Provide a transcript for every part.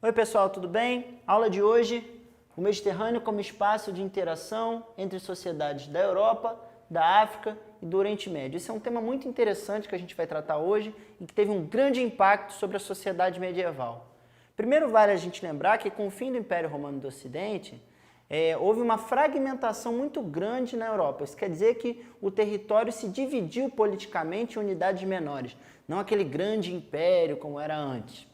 Oi pessoal, tudo bem? Aula de hoje, o Mediterrâneo como espaço de interação entre sociedades da Europa, da África e do Oriente Médio. Esse é um tema muito interessante que a gente vai tratar hoje e que teve um grande impacto sobre a sociedade medieval. Primeiro vale a gente lembrar que com o fim do Império Romano do Ocidente, houve uma fragmentação muito grande na Europa. Isso quer dizer que o território se dividiu politicamente em unidades menores, não aquele grande império como era antes.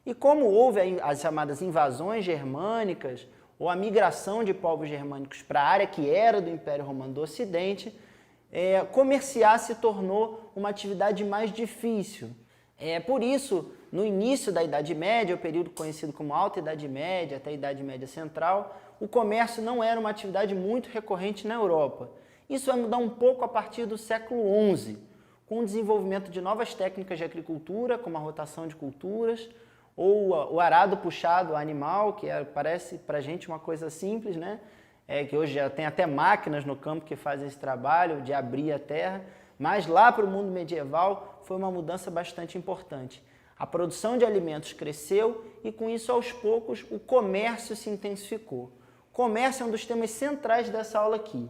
E como houve as chamadas invasões germânicas ou a migração de povos germânicos para a área que era do Império Romano do Ocidente, comerciar se tornou uma atividade mais difícil. Por isso, no início da Idade Média, o período conhecido como Alta Idade Média até a Idade Média Central, o comércio não era uma atividade muito recorrente na Europa. Isso vai mudar um pouco a partir do século XI, com o desenvolvimento de novas técnicas de agricultura, como a rotação de culturas, ou o arado puxado animal, que parece para a gente uma coisa simples, né? Que hoje já tem até máquinas no campo que fazem esse trabalho de abrir a terra, mas lá para o mundo medieval foi uma mudança bastante importante. A produção de alimentos cresceu e com isso, aos poucos, o comércio se intensificou. O comércio é um dos temas centrais dessa aula aqui.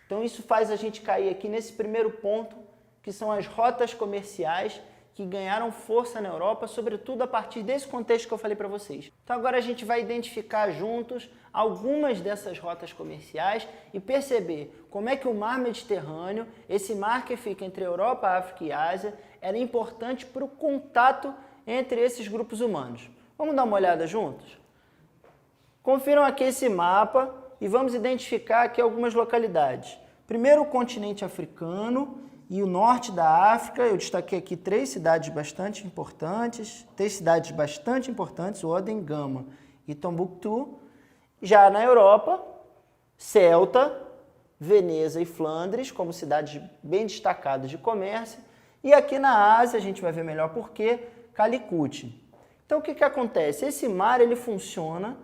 Então isso faz a gente cair aqui nesse primeiro ponto, que são as rotas comerciais que ganharam força na Europa, sobretudo a partir desse contexto que eu falei para vocês. Então agora a gente vai identificar juntos algumas dessas rotas comerciais e perceber como é que o mar Mediterrâneo, esse mar que fica entre Europa, África e Ásia, era importante para o contato entre esses grupos humanos. Vamos dar uma olhada juntos? Confiram aqui esse mapa e vamos identificar aqui algumas localidades. Primeiro o continente africano e o norte da África. Eu destaquei aqui três cidades bastante importantes, Oden, Gama e Tombuctu. Já na Europa, Celta, Veneza e Flandres, como cidades bem destacadas de comércio. E aqui na Ásia, a gente vai ver melhor por quê, Calicut. Então o que acontece? Esse mar ele funciona,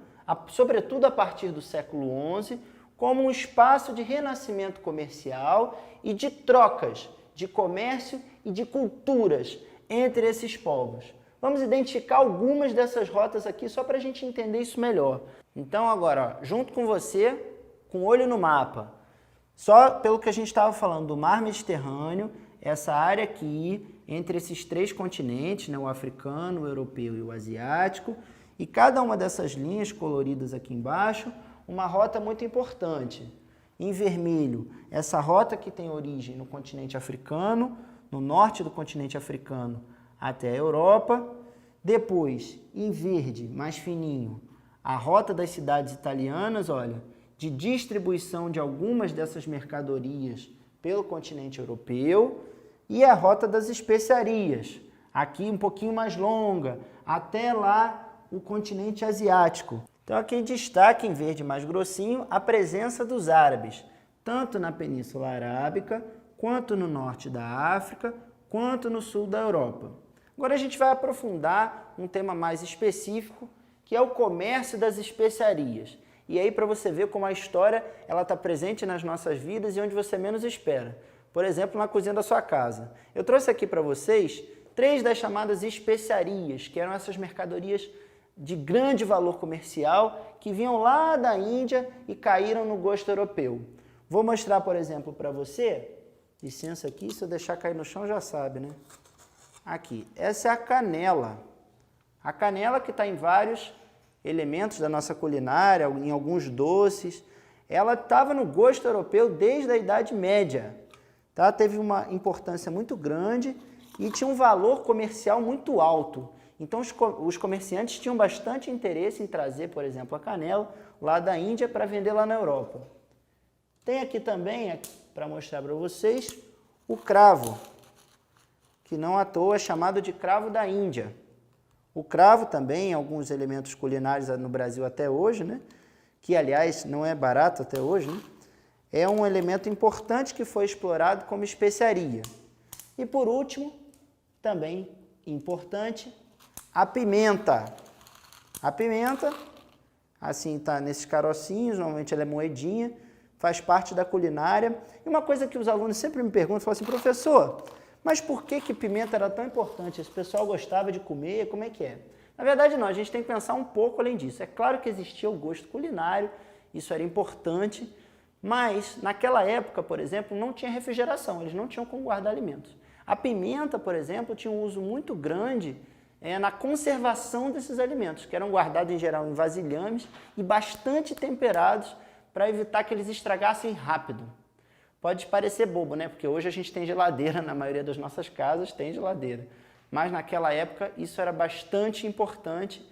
sobretudo a partir do século XI, como um espaço de renascimento comercial e de trocas de comércio e de culturas entre esses povos. Vamos identificar algumas dessas rotas aqui só para a gente entender isso melhor. Então agora, junto com você, com o olho no mapa, só pelo que a gente estava falando do mar Mediterrâneo, essa área aqui, entre esses três continentes, né, o africano, o europeu e o asiático, e cada uma dessas linhas coloridas aqui embaixo, uma rota muito importante. Em vermelho, essa rota que tem origem no continente africano, no norte do continente africano até a Europa. Depois, em verde, mais fininho, a rota das cidades italianas, olha, de distribuição de algumas dessas mercadorias pelo continente europeu. E a rota das especiarias, aqui um pouquinho mais longa, até lá o continente asiático. Então aqui destaque em verde mais grossinho a presença dos árabes, tanto na Península Arábica, quanto no norte da África, quanto no sul da Europa. Agora a gente vai aprofundar um tema mais específico, que é o comércio das especiarias. E aí para você ver como a história está presente nas nossas vidas e onde você menos espera. Por exemplo, na cozinha da sua casa. Eu trouxe aqui para vocês 3 das chamadas especiarias, que eram essas mercadorias de grande valor comercial que vinham lá da Índia e caíram no gosto europeu. Vou mostrar, por exemplo, para você, licença aqui, se eu deixar cair no chão já sabe, né? Aqui, essa é a canela. A canela que está em vários elementos da nossa culinária, em alguns doces, ela estava no gosto europeu desde a Idade Média. Tá? Teve uma importância muito grande e tinha um valor comercial muito alto. Então os comerciantes tinham bastante interesse em trazer, por exemplo, a canela lá da Índia para vender lá na Europa. Tem aqui também, para mostrar para vocês, o cravo, que não à toa é chamado de cravo da Índia. O cravo também, alguns elementos culinários no Brasil até hoje, né? Que aliás não é barato até hoje, né? É um elemento importante que foi explorado como especiaria. E por último, também importante, a pimenta. A pimenta, assim está nesses carocinhos, normalmente ela é moedinha, faz parte da culinária. E uma coisa que os alunos sempre me perguntam, falam assim, professor, mas por que pimenta era tão importante? Esse pessoal gostava de comer, como é que é? Na verdade não, a gente tem que pensar um pouco além disso. É claro que existia o gosto culinário, isso era importante, mas naquela época, por exemplo, não tinha refrigeração, eles não tinham como guardar alimentos. A pimenta, por exemplo, tinha um uso muito grande na conservação desses alimentos, que eram guardados em geral em vasilhames e bastante temperados para evitar que eles estragassem rápido. Pode parecer bobo, né? Porque hoje a gente tem geladeira, na maioria das nossas casas tem geladeira. Mas naquela época isso era bastante importante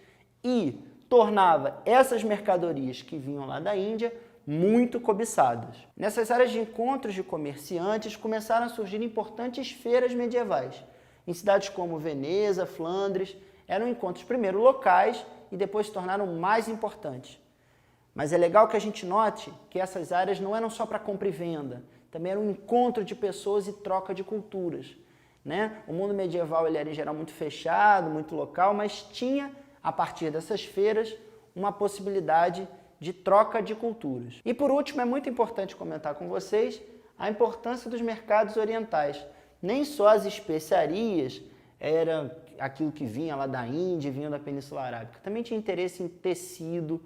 e tornava essas mercadorias que vinham lá da Índia muito cobiçadas. Nessas áreas de encontros de comerciantes começaram a surgir importantes feiras medievais. Em cidades como Veneza, Flandres, eram encontros primeiro locais e depois se tornaram mais importantes. Mas é legal que a gente note que essas áreas não eram só para compra e venda, também era um encontro de pessoas e troca de culturas. Né? O mundo medieval ele era em geral muito fechado, muito local, mas tinha, a partir dessas feiras, uma possibilidade de troca de culturas. E por último, é muito importante comentar com vocês a importância dos mercados orientais. Nem só as especiarias era aquilo que vinha lá da Índia, vinha da Península Arábica. Também tinha interesse em tecido,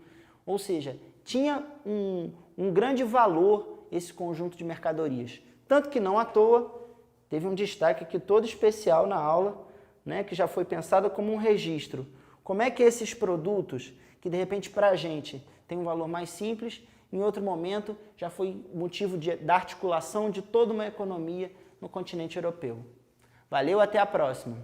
ou seja, tinha um grande valor esse conjunto de mercadorias. Tanto que não à toa, teve um destaque aqui todo especial na aula, né, que já foi pensado como um registro. Como é que esses produtos, que de repente para a gente tem um valor mais simples, em outro momento já foi motivo da articulação de toda uma economia no continente europeu. Valeu, até a próxima!